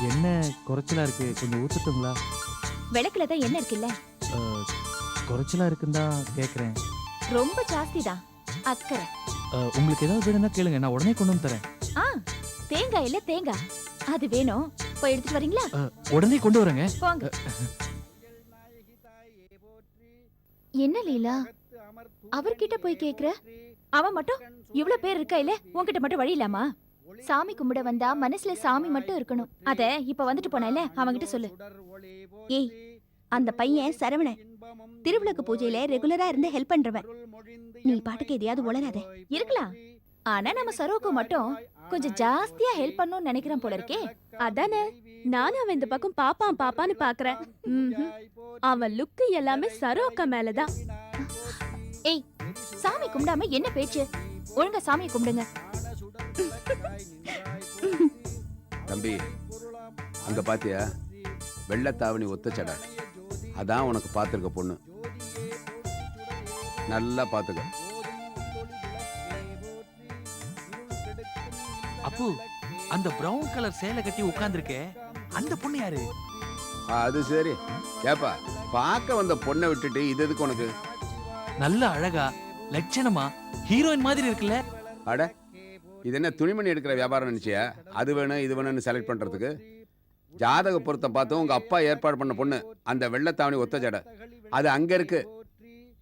என்ன குறைச்சலா இருக்கு, கொஞ்சம் ஊத்துட்டுங்களா? விளக்குல தான் எண்ணெய் இருக்குல்ல, அஹ், குறைச்சலா இருக்குன்னு தான் கேட்குறேன். ரொம்ப ஜாஸ்தி தான். அக்கறை. உங்களுக்கு ஏதாவது வேணும்னா கேளுங்க, நான் உடனே கொண்டு வந்து தரேன். ஆ, தேங்காய் இல்ல தேங்காய், அது வேணும். போய் எடுத்துட்டு வரீங்களா? உடனே கொண்டு வரேங்க. போங்க. என்ன லீலா, அவர்கிட்ட போய் கேக்குற? அவன் மட்டும் இவ்ளோ பேர் இருக்கா இல்ல, உன்கிட்ட மட்டும் வழி இல்லாமா? சாமி கும்பிட வந்தா மனசுல சாமி மட்டும் இருக்கணும். அத இப்ப வந்துட்டு போனல, அவன்கிட்ட சொல்லு. ஏய், அந்த பையன் சரவணன் திருவிளக்கு பூஜையில ரெகுலரா இருந்து ஹெல்ப் பண்றவன். நீ பாட்டுக்கு எதையாவது உளராத. இருக்கலாம், ஆனா நம்ம சரோக்கு மட்டும் கொஞ்சம் ஜாஸ்தியா ஹெல்ப் பண்ணணும்னு நினைக்கிறேன் போல இருக்கே. அதானே நானும் அவன் இந்த பக்கம் பாப்பான் பாப்பான்னு பாக்குறேன். அவன் லுக்கு எல்லாமே சரோக்கா மேலதான். ஏய், சாமி கும்பிடாம என்ன பேச்சு? ஒழுங்கா சாமியை கும்பிடுங்க. தம்பி, அங்க பாத்தியா வெள்ளத்தாவணி ஒத்தச்சடை, அதான் உனக்கு பார்த்துருக்க பொண்ணு. நல்லா பார்த்துக்க. அப்பு, அந்த பிரவுன் கலர் சேலை கட்டி உட்கார்ந்திருக்கே, அந்த பொண்ணு யாரு? அது சரி. ஏப்பா, பார்க்க வந்த பொண்ணை விட்டுட்டு இது எதுக்கு உனக்கு? நல்ல அழகா லட்சணமா ஹீரோயின் மாதிரி இருக்குல்ல. அட, இது என்ன துணிமணி எடுக்கிற வியாபாரம் நினைச்சியா? அது வேணும் இது வேணும்னு செலக்ட் பண்றதுக்கு. ஜாதக பொருத்தம் பார்த்து உங்க அப்பா ஏற்பாடு பண்ண பொண்ணு அந்த வெள்ளத்தாவணி ஒத்த ஜடை, அது அங்க இருக்கு.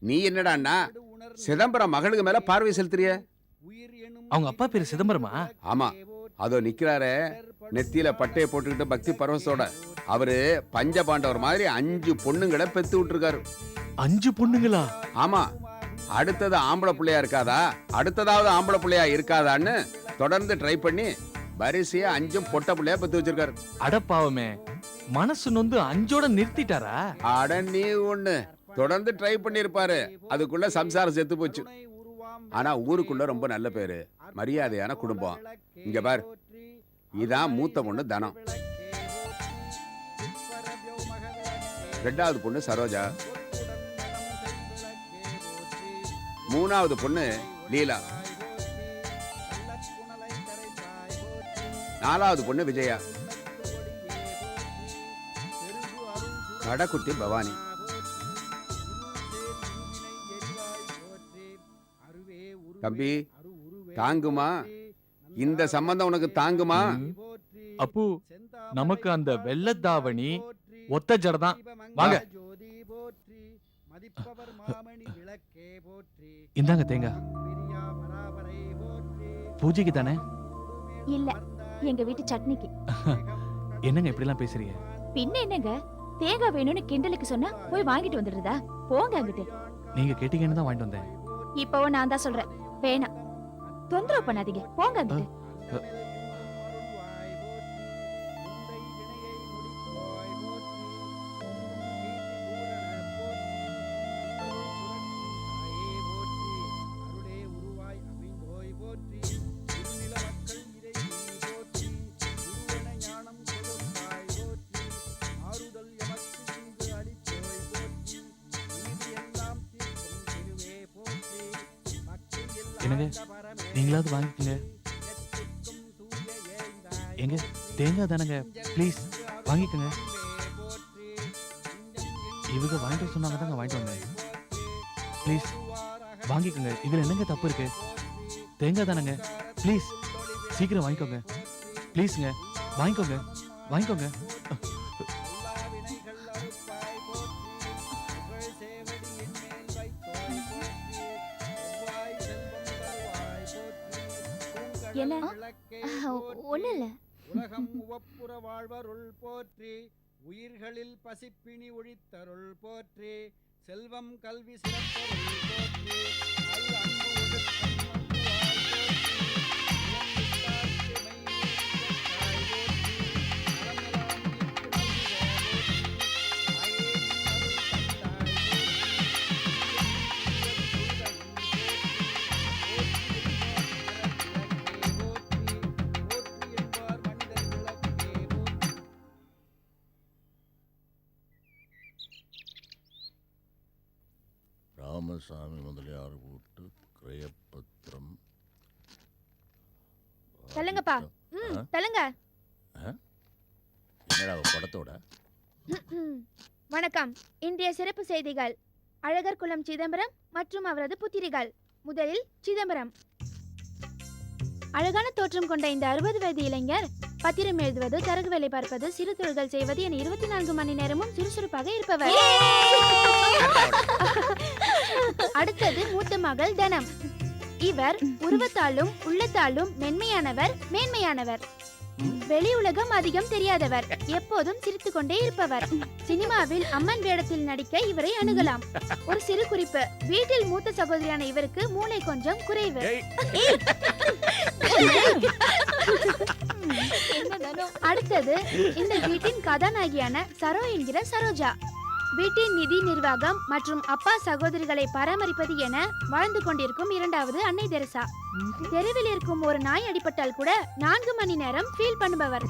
நீ என்னடான்னா சிதம்பரம் மகளுக்கு மேல பார்வை செலுத்துறிய? அவங்க அப்பா பேரு சிதம்பரமா? ஆமா, அதோ நிக்கிறாரே நெத்தியில பட்டையை போட்டுக்கிட்டு பக்தி பரவசோட, அவரு பஞ்ச பாண்டவர் மாதிரி 5 பொண்ணுங்களை பெத்து விட்டுருக்காரு. 5 பொண்ணுங்களா? ஆமா, அடுத்தது ஆம்பளை பிள்ளையா இருக்காதா, அடுத்ததாவது ஆம்பளை பிள்ளையா இருக்காதான்னு தொடர்ந்து ட்ரை பண்ணி வரிசையா 5 பொட்டை பிள்ளையா பெத்து வச்சிருக்காரு. அடப்பாவமே, மனசு நொந்து 5ஓட நிறுத்திட்டாரா? அட நீ ஒண்ணு, தொடர்ந்து ட்ரை பண்ணிருப்பாரு. அதுக்குள்ள சம்சாரம் செத்து போச்சு. ஆனா ஊருக்குள்ள ரொம்ப நல்ல பேரு, மரியாதையான குடும்பம். இங்க பாரு, இதான் மூத்த பொண்ணு தனம், 2வது பொண்ணு சரோஜா, 3வது பொண்ணு லீலா, 4வது பொண்ணு விஜயா, கடைக்குட்டி பவானி. தம்பி, தாங்குமா? இந்த சம்பந்தம் உனக்கு தாங்குமா? அப்பு, நமக்கு அந்த வெள்ளத்தாவணி ஒத்த ஜடை தான். வாங்க, இந்தாங்க தேங்காய். பூஜைக்கு தானே? இல்ல, எங்க வீட்டு சட்னிக்கு. என்னங்க இப்படி எல்லாம் பேசுறீங்க? பின்ன என்னங்க, தேங்காய் வேணும்னு கிண்டலுக்கு சொன்னா போய் வாங்கிட்டு வந்துடுறதா? போங்க அங்கிட்டு. நீங்க கேட்டீங்கன்னு தான் வாங்கிட்டு வந்தேன். இப்பவும் நான் தான் சொல்றேன், வேணாம், தொந்தரவு பண்ணாதீங்க, போங்க அங்கிட்டு. என்னங்க, நீங்களாவது வாங்கிக்கங்க. எங்க தேங்காய் தானங்க, ப்ளீஸ் வாங்கிக்கங்க. இவங்க வாங்கிட்டு சொன்னாங்க தாங்க வாங்கிட்டு வந்தேன். ப்ளீஸ் வாங்கிக்கோங்க, இதுல என்னங்க தப்பு இருக்கு? தேங்காய் தானங்க, ப்ளீஸ் சீக்கிரம் வாங்கிக்கோங்க. ப்ளீஸுங்க, வாங்கிக்கோங்க வாங்கிக்கோங்க. என்ன? ஒண்ணு இல்ல. உலகம் உவப்புற வாழ்வருள் போற்றி, உயிர்களில் பசிப்பிணி ஒழித்தருள் போற்றி, செல்வம் கல்வி சிறப்பருள் போற்றி, அல் அன்பு ஒழுக்கம் ராமசாமி முதலியார் வீட்டு கிரயப்பத்திரம். தள்ளுங்கப்பா, தள்ளுங்க. என்னடா அவ படத்தோட வணக்கம். இன்றைய சிறப்பு செய்திகள். அழகர் குலம் சிதம்பரம் மற்றும் அவரது புத்திரிகள். முதலில் சிதம்பரம். அழகான தோற்றம் கொண்ட இந்த 60 வயது இளைஞர் பத்திரம் எழுதுவது, தரகு வேலை பார்ப்பது, சிறு தொழில்கள் செய்வது என 24 மணி நேரமும் சுறுசுறுப்பாக இருப்பவர். அடுத்தது மூத்த மகள் தனம். இவர் உருவத்தாலும் உள்ளத்தாலும் மேன்மையானவர். வெளி உலகம் அதிகம் தெரியாதவர், எப்போதும் சிரித்துக் கொண்டே இருப்பவர். சினிமாவில் அம்மன் வேடத்தில் நடிக்க இவரை அணுகலாம். ஒரு சிறு குறிப்பு, வீட்டில் மூத்த சகோதரியான இவருக்கு மூளை கொஞ்சம் குறைவு. அடுத்தது இந்த வீட்டின் கதாநாயகியான சரோ என்கிற சரோஜா. வீட்டின் நிதி நிர்வாகம் மற்றும் அப்பா சகோதரிகளை பராமரிப்பது என வாழ்ந்து கொண்டிருக்கும் இரண்டாவது அன்னை தெரசா. தெருவில் இருக்கும் ஒரு நாய் அடிபட்டால் கூட 4 மணி நேரம் ஃபீல் பண்ணுபவர்.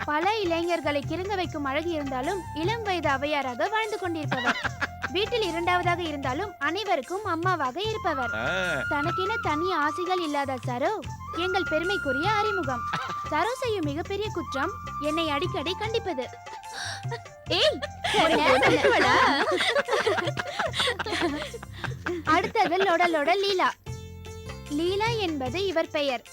பல இளைஞர்களை கிறங்க வைக்கும் அழகு இருந்தாலும் இளம் வயது அவையாராக வாழ்ந்து கொண்டிருப்பவர். வீட்டில் இரண்டாவதாக இருந்தாலும் அனைவருக்கும் அம்மாவாக இருப்பவர். தனக்கென தனி ஆசைகள் இல்லாத சரோ எங்கள் பெருமைக்குரிய அறிமுகம். சரோ செய்யும் மிகப்பெரிய குற்றம் என்னை அடிக்கடி கண்டிப்பது. அடுத்தது லொடலொட லீலா. லீலா என்பது இவர் பெயர்,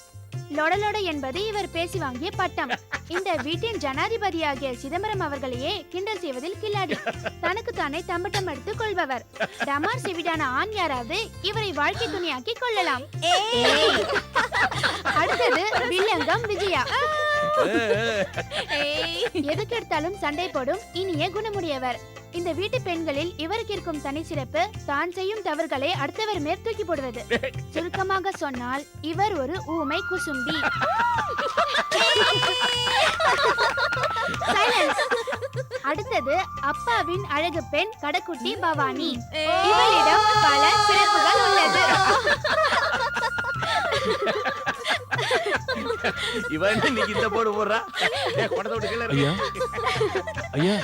லொடலொட என்பது இவர் பேசி வாங்கிய பட்டம். இந்த வீட்டின் ஜனாதிபதியாகிய சிதம்பரம் அவர்களையே கிண்டல் செய்வதில் கில்லாடி. தனக்கு தானே தம்பட்டம் எடுத்துக் கொள்பவர். டமார் செவிடான ஆண் யாராவது இவரை வாழ்க்கை துணையாக்கி கொள்ளலாம். அடுத்தது வில்லங்கம் விஜயா. எதுக்கு எடுத்தாலும் சண்டை போடும் இனிய குணமுடையவர். இந்த வீட்டு பெண்களில் இவருக்கு இருக்கும் தனி சிறப்பு தான் செய்யும் தவறுகளை அடுத்தவர் மேல் தூக்கி போடுவது. சுருக்கமாக சொன்னால் இவர் ஒரு ஊமை குசும்பி. அடுத்தது அப்பாவின் அழகு பெண் கடைக்குட்டி பவானி. இவளிடம் பல சிறப்புகள் உள்ளது. இவன் இன்னைக்கு இந்த போடு போடுறா. ஐயா ஐயா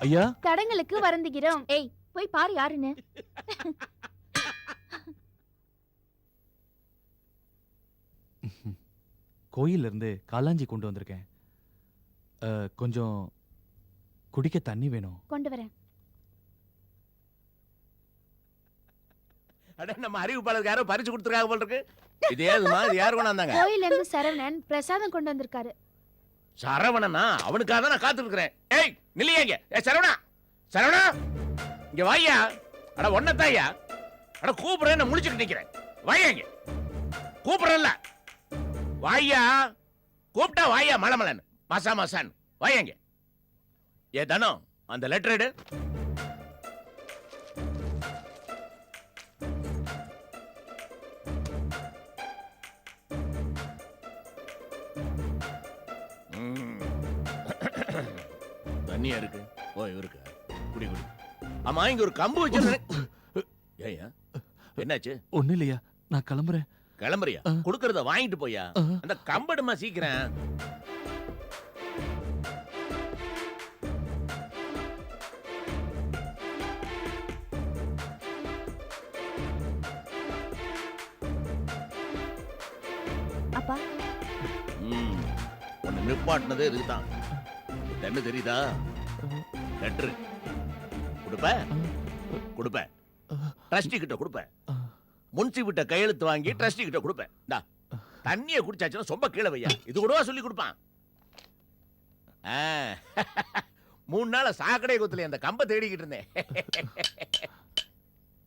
ஐயா, தடங்களுக்கு வருந்துகிறோம். ஏய், போய் பாரு யாருன்னு. கோயில்ல இருந்து காலாஞ்சி கொண்டு வந்திருக்கேன். கொஞ்சம் குடிக்க தண்ணி வேணும். கொண்டு வரேன். அட, நம்ம அறிவிப்பாளருக்கு யாரோ பரிசு கொடுத்துருக்காங்க போல இருக்கு. இது ஏதுமா? இது யாரு கொண்டாந்தாங்க? கோயில்ல இருந்து சரவணன் பிரசாதம் கொண்டு வந்திருக்காரு. சரவணனா? அவனுக்காக தான் நான் காத்துட்டு இருக்கிறேன். ஏய், நில்லையங்க. ஏ சரவணா, சரவணா, இங்க வாயா. அட ஒன்னத்தாயா. அட கூப்பிடுறேன், நான் முழிச்சுட்டு நிக்கிறேன். வாயாங்க. கூப்பிடுறேன்ல, வாயா. கூப்பிட்டா வாயா மலமலன் மசா மசான். வாயாங்க. ஏ தனம், அந்த லெட்டர் எடு. தண்ணியா இருக்கு. ஓ, இவருக்கு குடி குடி. ஆமா, இங்க ஒரு கம்பு வச்சு. ஏயா, என்னாச்சு? ஒண்ணு இல்லையா, நான் கிளம்புறேன். கிளம்புறியா? குடுக்கறத வாங்கிட்டு போயா. அந்த கம்படுமா சீக்கிரம். அப்பா, உன்னை நிப்பாட்டினதே இதுதான். என்ன தெரியுதா? லெட்டர் கொடுப்ப, ட்ரஸ்டி கிட்ட கொடுப்ப, முன்சி விட்ட கையெழுத்து வாங்கி ட்ரஸ்டி கிட்ட கொடுப்பேன். தண்ணியை குடிச்சாச்சுன்னா சொம்ப கீழே வையா. இது கூடவா சொல்லி கொடுப்பான்? 3 நாள சாக்கடை குத்துல அந்த கம்ப தேடிக்கிட்டு இருந்தேன்.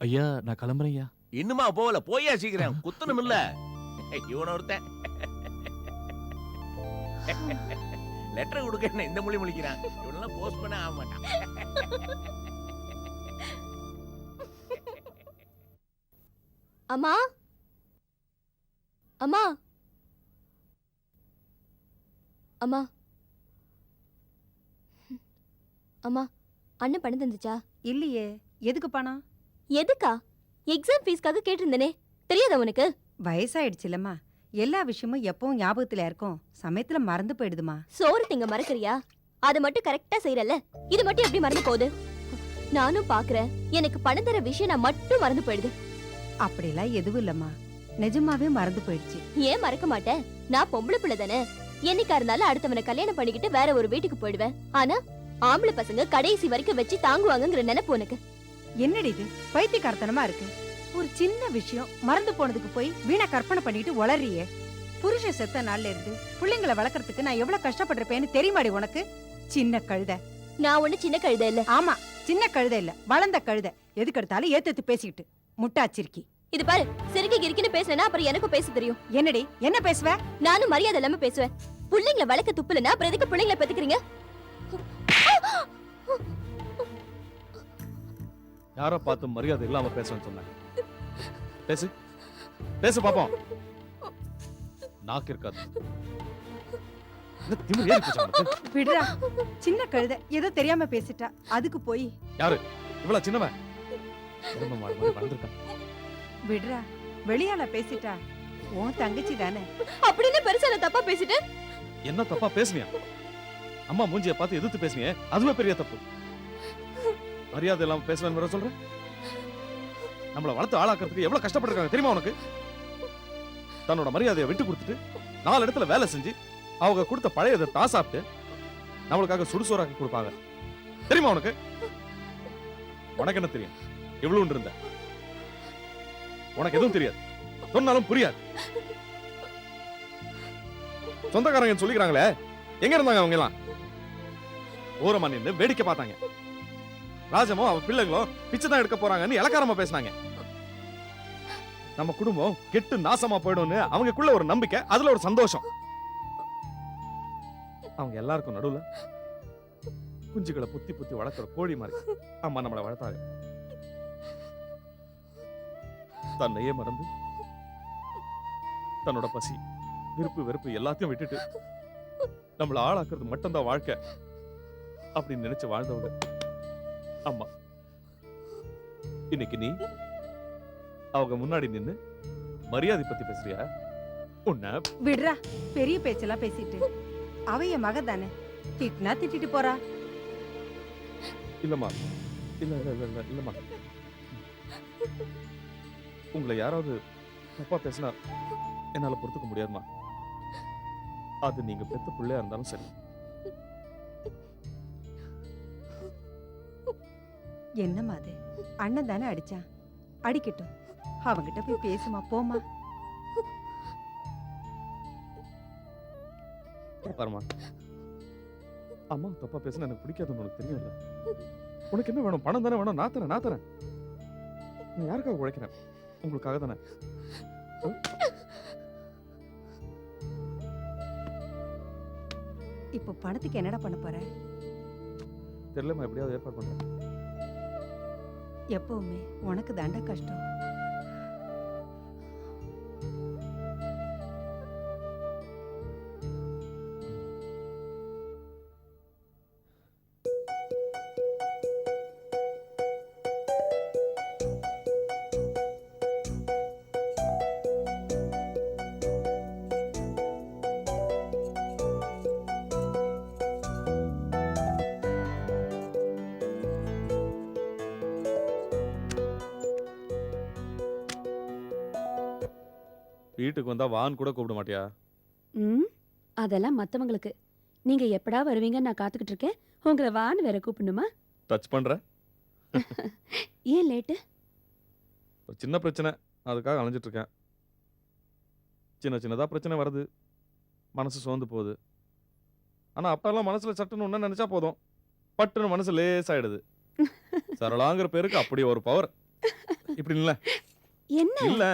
ஐயா, நான் கிளம்புறேன் ஐயா. இன்னுமா போகல? போயா சீக்கிரம். குத்தணும் இல்ல இவன ஒருத்தன். லெட்டர் கொடுக்க என்ன இந்த மொழி முழிக்கிறான்? இவனெல்லாம் போஸ்ட் பண்ண ஆக மாட்டான். அம்மா, அம்மா, அம்மா, அம்மா, அண்ணன் பணம் தந்துச்சா? இல்லையே. எதுக்கு பணம்? எதுக்கா? எக்ஸாம் ஃபீஸ்க்காக கேட்டிருந்தனே, தெரியாதா உனக்கு? வயசாயிடுச்சுலம்மா. எல்லா விஷயமும் எப்பவும் ஞாபகத்துல இருக்கும், சமயத்துல மறந்து போயிடுதுமா. சோறு திங்க மறக்கறியா? அது மட்டும் கரெக்டா செய்யறல்ல, இது மட்டும் எப்படி மறந்து போகுது? நானும் பாக்குறேன், எனக்கு பணம் தர விஷயம் நான் மட்டும் மறந்து போயிடுது. அப்படிலாம் எதுவும் இல்லம்மா, நிஜமாவே மறந்து போயிடுச்சு. ஏன் மறக்க மாட்டேன்? நான் பொம்பளை பிள்ளை தானே. என்னைக்கா இருந்தாலும் அடுத்தவனை கல்யாணம் பண்ணிக்கிட்டு வேற ஒரு வீட்டுக்கு போயிடுவேன். ஆனா ஆம்பளை பசங்க கடைசி வரைக்கும் வச்சு தாங்குவாங்கங்கிற நினைப்பு உனக்கு. என்னடி இது பைத்தியக்காரத்தனமா இருக்கு? ஒரு சின்ன விஷயம் மறந்து போனதுக்கு போய் வீணா கற்பனை பண்ணிட்டு உளறியே. புருஷன் செத்த நாள்ல இருந்து பிள்ளைங்களை வளர்க்கறதுக்கு நான் எவ்வளவு கஷ்டப்பட்டிருப்பேன்னு தெரியுமாடி உனக்கு? சின்ன கழுதை. நான் ஒண்ணு சின்ன கழுதை இல்ல. ஆமா, சின்ன கழுதை இல்ல, வளர்ந்த கழுதை. எதுக்கு எடுத்தாலும் ஏத்து பேசிக்கிட்டு முட்டாச்சிருக்கி. இது பாரு, சிறுகி கிறுக்கின்னு பேசுனா அப்புறம் எனக்கும் பேச தெரியும். என்னடி என்ன பேசுவ? நானும் மரியாதை இல்லாம பேசுவேன். புள்ளைங்களை வளர்க்க துப்புலன்னா அப்புறம் எதுக்கு பிள்ளைங்களை பெத்துக்கிறீங்க? யாரை பார்த்து மரியாதை இல்லாம பேசணும்னு சொன்னாங்க? பேசு பேசு பாப்போம். நாக்கு இருக்காது. என்ன திமிரு ஏறி போச்சா உனக்கு? விடுறா, சின்ன கழுதை ஏதோ தெரியாம பேசிட்டா, அதுக்கு போய் யாரு இவ்வளவு சின்னவன்? எருமை மாடு மாதிரி வளர்ந்திருக்கான். விடுறா, வெளியால பேசிட்டா உன் தங்கச்சி தானே. அப்படின்னு பெருசா நான் தப்பா பேசிட்டேன். என்ன தப்பா பேசுனியா? அம்மா மூஞ்சிய பார்த்து எதிர்த்து பேசுனியே, அதுவே பெரிய தப்பு. மரியாதை இல்லாம பேசுவேன்னு சொல்ற? நம்மள வளர்த்து ஆளாக்குறதுக்கு எவ்வளவு கஷ்டப்பட்டிருக்காங்க தெரியுமா உனக்கு? தன்னோட மரியாதையை விட்டு கொடுத்துட்டு 4 இடத்துல வேலை செஞ்சு அவங்க கொடுத்த பழையதை தான் சாப்பிட்டு நம்மளுக்காக சுடுசோறாக்கி கொடுப்பாங்க தெரியுமா உனக்கு? உனக்கு என்ன தெரியும்? எவ்வளவு இருந்த உனக்கு எதுவும் தெரியாது, சொன்னாலும் புரியாது. சொந்தக்காரங்க சொல்லிக்கிறாங்களே, எங்க இருந்தாங்க அவங்க எல்லாம்? ஓரமா நின்று வேடிக்கை பார்த்தாங்க. ராஜமோ அவ பிள்ளைங்களோ பிச்சை தான் எடுக்க போறாங்கன்னு இலக்காரமா பேசினாங்க. நம்ம குடும்பம் கெட்டு நாசமா போயிடும்னு அவங்களுக்குள்ள ஒரு நம்பிக்கை, அதுல ஒரு சந்தோஷம். அவங்க எல்லாருக்கும் நடுவுல குஞ்சுகளை புத்தி புத்தி வளர்க்கிற கோழி மாதிரி அம்மா நம்மளை வளர்த்தாங்க. தன்னையே மறந்து தன்னோட பசி விருப்பு வெறுப்பு எல்லாத்தையும் விட்டுட்டு நம்மள ஆளாக்குறது மட்டும்தான் வாழ்க்கை அப்படின்னு நினைச்சு வாழ்ந்தவங்க அம்மா. இன்னைக்கு நீ அவங்க முன்னாடி நின்னு மரியாதை பத்தி பேசுறியா? உன்ன விடுறா, பெரிய பேச்செல்லாம் பேசிட்டு. அவ என் மக தானே, திட்டினா திட்டிட்டு போறா. இல்லம்மா, இல்ல இல்ல இல்ல இல்ல இல்லம்மா. உங்களை யாராவது தப்பா பேசினா என்னால பொறுத்துக்க முடியாதுமா. அது நீங்க பெத்த பிள்ளையா இருந்தாலும் சரி. என்னம்மா அது? அண்ணன் தானே அடிச்சான், அடிக்கட்டும். அவங்கிட்ட போய் பேசுமா, போமா. பாருமா, அம்மா தப்பா பேசினா எனக்கு பிடிக்காதுன்னு உனக்கு தெரியும்ல. உனக்கு என்ன வேணும்? பணம் தானே வேணும். நான் தரேன் நான் தரேன். நான் யாருக்காக உழைக்கிறேன்? உங்களுக்காக தானே. இப்போ பணத்துக்கு என்னடா பண்ண போற? தெரியலமா, எப்படியாவது ஏற்பாடு பண்றேன். எப்பவுமே உனக்கு தாண்டா கஷ்டம். வீட்டுக்கு வந்தா வான் கூட கூப்பிட மாட்டியா? அதெல்லாம் மத்தவங்களுக்கு. நீங்க எப்படா வருவீங்கன்னு நான் காத்துக்கிட்டு இருக்கேன். உங்களை வான்னு வேற கூப்பிடணுமா? டச் பண்ற? ஏன் லேட்டு? ஒரு சின்ன பிரச்சனை, அதுக்காக அலைஞ்சிட்டு இருக்கேன். சின்ன சின்னதா பிரச்சனை வருது, மனசு சோர்ந்து போகுது. ஆனா அப்பெல்லாம் மனசுல சட்டுன்னு ஒண்ணு நினைச்சா போதும், பட்டுன்னு மனசு லேசாயிடுது. சரளாங்கிற பேருக்கு அப்படி ஒரு பவர். இப்படி இல்ல என்ன இல்ல.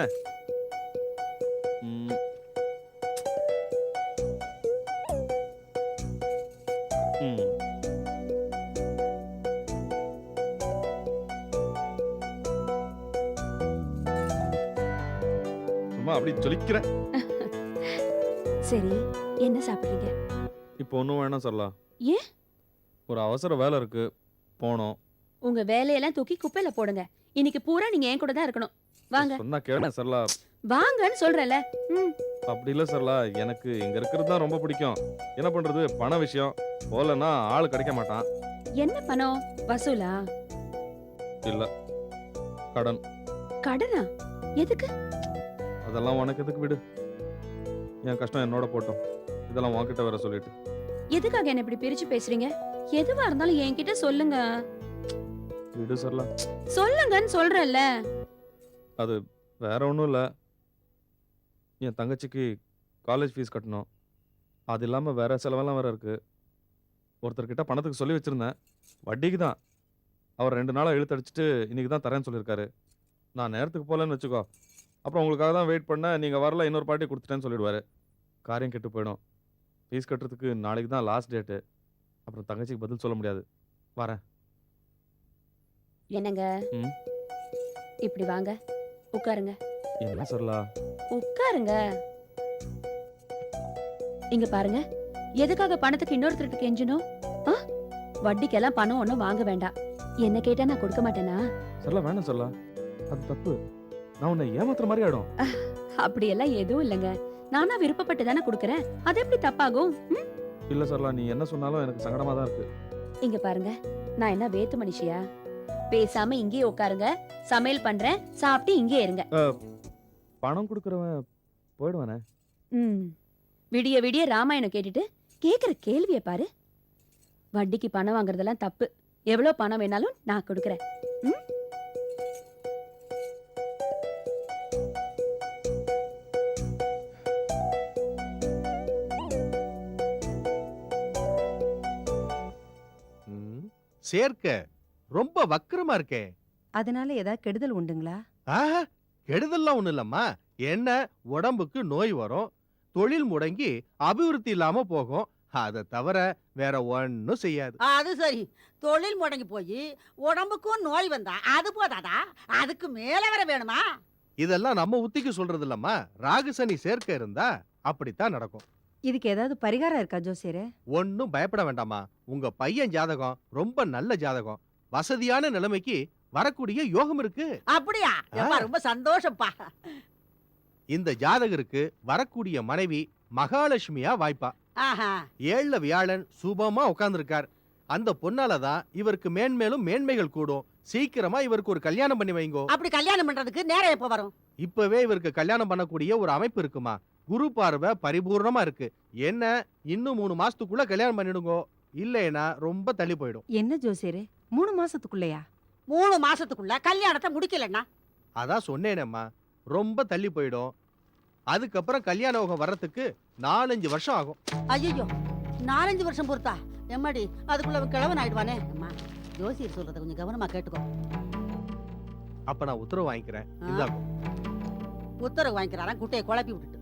சும்மா அப்படி ஜொலிக்கிற. சரி, என்ன சாப்பிடுறீங்க? இப்போ ஒன்றும் வேணாம் சொல்லலாம். ஏன்? ஒரு அவசர வேலை இருக்கு, போனோம். உங்க வேலையெல்லாம் தூக்கி குப்பையில போடுங்க. இன்னைக்கு பூரா நீங்க என் கூட தான் இருக்கணும். வாங்க. சொன்னா கேள சரலா. வாங்கன்னு சொல்றேன்ல. அப்படி இல்ல சரலா, எனக்கு இங்க இருக்கிறது தான் ரொம்ப பிடிக்கும். என்ன பண்றது, பண விஷயம். போலன்னா ஆள் கிடைக்க மாட்டான். என்ன பணம்? வசூலா? இல்ல, கடன். கடனா? எதுக்கு? அதெல்லாம் உனக்கு எதுக்கு, விடு. என் கஷ்டம் என்னோட போட்டோம். இதெல்லாம் உன்கிட்ட வேற சொல்லிட்டு. எதுக்காக என்ன இப்படி பிரிச்சு பேசுறீங்க? எதுவா இருந்தாலும் என்கிட்ட சொல்லுங்க. விடு சரளா. சொல்லுங்கன்னு சொல்றேன்ல. அது வேற ஒன்றும் இல்லை. என் தங்கச்சிக்கு காலேஜ் ஃபீஸ் கட்டணும். அது இல்லாமல் வேற செலவெல்லாம் வேற இருக்கு. ஒருத்தர்கிட்ட பணத்துக்கு சொல்லி வச்சிருந்தேன், வட்டிக்கு தான். அவர் 2 நாளாக இழுத்தடிச்சிட்டு இன்னைக்கு தான் தரேன்னு சொல்லியிருக்காரு. நான் நேரத்துக்கு போகலன்னு வச்சுக்கோ, அப்புறம் உங்களுக்காக தான் வெயிட் பண்ண, நீங்கள் வரல இன்னொரு பார்ட்டி கொடுத்துட்டேன்னு சொல்லிடுவார். காரியம் கெட்டு போயிடும். ஃபீஸ் கட்டுறதுக்கு நாளைக்கு தான் லாஸ்ட் டேட்டு. அப்புறம் தங்கச்சிக்கு பதில் சொல்ல முடியாது. வரேன். என்னங்க ம். இப்படி வாங்க, உட்காருங்க. என்ன சரளா? உட்காருங்க. இங்க பாருங்க, எதுக்காக பணத்துக்கு இன்னொருத்தருக்கு கெஞ்சணும்? வட்டிக்கெல்லாம் பணம் ஒன்றும் வாங்க வேண்டாம். என்ன கேட்டா நான் கொடுக்க மாட்டேனா? சரளா வேணாம் சரளா, அது தப்பு. நான் உன்னை ஏமாத்துற மாதிரி ஆயிடும். அப்படியெல்லாம் எதுவும் இல்லைங்க. நானா விருப்பப்பட்டு தானே கொடுக்கறேன். அது எப்படி தப்பாகும்? இல்லை சரளா, நீ என்ன சொன்னாலும் எனக்கு சங்கடமா தான் இருக்கு. இங்க பாருங்க, நான் என்ன வேத்து மனுஷியா? பேசாம இங்கேயே உட்காருங்க, சமையல் பண்றேன், சாப்பிட்டு இங்கே இருங்க. பணம் கொடுக்குறவன் போயிடுவானே. விடிய விடிய ராமாயணம் கேட்டுட்டு கேக்குற கேள்வியை பாரு. வட்டிக்கு பணம் வாங்குறதெல்லாம் தப்பு. எவ்வளவு பணம் வேணாலும் நான் கொடுக்கறேன். சேர்க்க ரொம்ப வக்கரமா இருக்கே. அதனால ஏதாவது கெடுதல் உண்டுங்களா? ஆஹா, கெடுதல்லாம் ஒண்ணு இல்லம்மா. என்ன, உடம்புக்கு நோய் வரும், தொழில் முடங்கி அபிவிருத்தி இல்லாம போகும். அதை தவிர வேற ஒன்னும் செய்யாது. அது சரி, தொழில் முடங்கி போய் உடம்புக்கும் நோய் வந்தா அது போதாதா? அதுக்கு மேல வர வேணுமா? இதெல்லாம் நம்ம உத்திக்கு சொல்றது இல்லம்மா. ராகு சனி சேர்க்க இருந்தா அப்படித்தான் நடக்கும். இதுக்கு ஏதாவது பரிகாரம் இருக்கா ஜோசியரே? ஒன்னும் பயப்பட வேண்டாமா. உங்க பையன் ஜாதகம் ரொம்ப நல்ல ஜாதகம். வசதியான நிலைமைக்கு வரக்கூடிய யோகம் இருக்கு. அப்படியா? எப்பா, ரொம்ப சந்தோஷப்பா. இந்த ஜாதகருக்கு வரக்கூடிய மனைவி மகாலட்சுமியா வாய்ப்பா. ஆஹா. 7ல வியாழன் சுபமா உட்கார்ந்துருக்கார். அந்த பொண்ணாலதான் இவருக்கு மேன்மேலும் மேன்மைகள் கூடும். சீக்கிரமா இவருக்கு ஒரு கல்யாணம் பண்ணி வைங்கோ. அப்படி கல்யாணம் பண்றதுக்கு நேரம் எப்ப வரும்? இப்பவே இவருக்கு கல்யாணம் பண்ணக்கூடிய ஒரு அமைப்பு இருக்குமா. குரு பார்வை பரிபூர்ணமா இருக்கு. என்ன, இன்னும் 3 மாசத்துக்குள்ள கல்யாணம் பண்ணிடுங்கோ, இல்லைன்னா ரொம்ப தள்ளி போயிடும். என்ன ஜோசியரே, 3 மாசத்துக்குள்ளயா? 3 மாசத்துக்குள்ள கல்யாணத்தை முடிக்கலன்னா? அதான் சொன்னேனேம்மா, ரொம்ப தள்ளி போயிடும். அதுக்கப்புறம் கல்யாண யோகம் வர்றதுக்கு 4-5 வருஷம் ஆகும். ஐயோ, 4-5 வருஷம் பொறுத்தா? எம்மாடி, அதுக்குள்ள அவன் கிழவன் ஆயிடுவானே. அம்மா, ஜோசியர் சொல்றத கொஞ்சம் கவனமா கேட்டுக்கோ. அப்ப நான் உத்தரவு வாங்கிக்கிறேன். இந்தாங்க. உத்தரவு வாங்கிக்கிறாராம், குட்டையை குழப்பி விட்டுட்டு.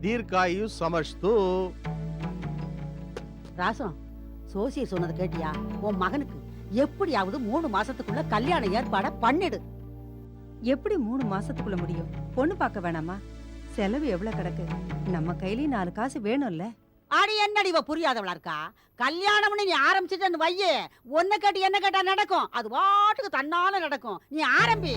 தீர்க்காயு சமஸ்து. ராசம், ஜோசியர் சொன்னதை கேட்டியா? உன் மகனுக்கு எப்படியாவது 3 மாசத்துக்குள்ள கல்யாண ஏற்பாட பண்ணிடு. எப்படி 3 மாசத்துக்குள்ள முடியும்? பொண்ணு பார்க்க வேணாமா? செலவு எவ்வளவு கிடக்கு? நம்ம கையிலயும் 4 காசு வேணும்ல. அடி, என்னடி இவ புரியாதவளா இருக்கா? கல்யாணம்னு நீ ஆரம்பிச்சுட்டு வையே, ஒன்ன கேட்டு என்ன கேட்டா நடக்கும். அது பாட்டுக்கு தன்னால நடக்கும். நீ ஆரம்பி.